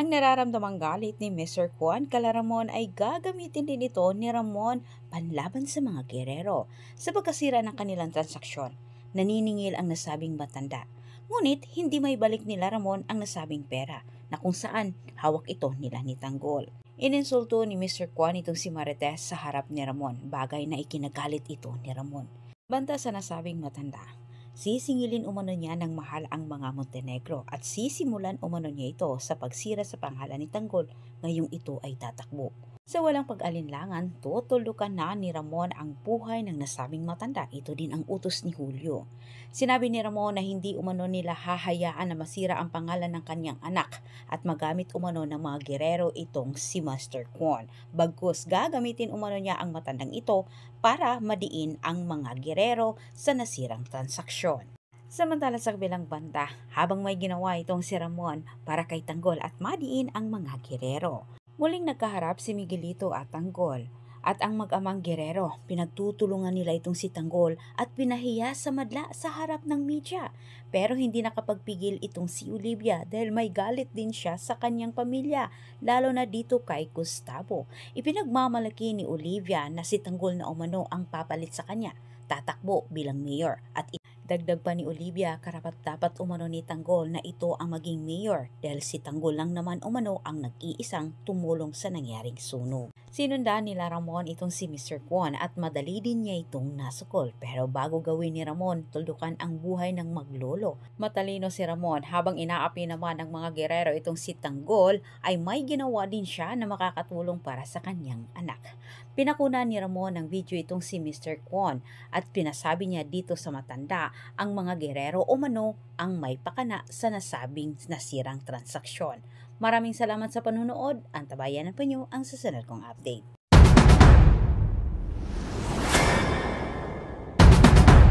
Ang nararamdamang galit ni Mr. Juan kala Ramon ay gagamitin din ito ni Ramon panlaban sa mga gerero sa pagkasira ng kanilang transaksyon. Naniningil ang nasabing matanda. Ngunit hindi may balik nila Ramon ang nasabing pera na kung saan hawak ito nila ni Tanggol. Ininsulto ni Mr. Juan itong si Marites sa harap ni Ramon, bagay na ikinagalit ito ni Ramon. Banta sa nasabing matanda, sisingilin umano niya ng mahal ang mga Montenegro at sisimulan umano niya ito sa pagsira sa pangalan ni Tanggol ngayong ito ay tatakbo. Sa walang pag-alinlangan, tutulukan na ni Ramon ang buhay ng nasabing matanda. Ito din ang utos ni Julio. Sinabi ni Ramon na hindi umano nila hahayaan na masira ang pangalan ng kanyang anak at magamit umano ng mga gerero itong si Master Kwon. Bagkus gagamitin umano niya ang matandang ito para madiin ang mga gerero sa nasirang transaksyon. Samantala sa kabilang banda, habang may ginawa itong si Ramon para kay Tanggol at madiin ang mga gerero, muling nagkaharap si Miguelito at Tanggol. At ang mag-amang gerero, pinagtutulungan nila itong si Tanggol at pinahiya sa madla sa harap ng media. Pero hindi nakapagpigil itong si Olivia dahil may galit din siya sa kanyang pamilya, lalo na dito kay Gustavo. Ipinagmamalaki ni Olivia na si Tanggol na umano ang papalit sa kanya, tatakbo bilang mayor at dagdag pa ni Olivia, karapat-dapat umano ni Tanggol na ito ang maging mayor dahil si Tanggol lang naman umano ang nag-iisang tumulong sa nangyaring sunog. Sinundan nila Ramon itong si Mr. Kwon at madali din niya itong nasukol. Pero bago gawin ni Ramon, tuldukan ang buhay ng maglolo. Matalino si Ramon, habang inaapi naman ng mga gerero itong si Tanggol ay may ginawa din siya na makakatulong para sa kanyang anak. Pinakuna ni Ramon ng video itong si Mr. Kwon at pinasabi niya dito sa matanda ang mga gerero umano ang may pakana sa nasabing nasirang transaksyon. Maraming salamat sa panunood. Antabayan na po niyo ang susunod kong update.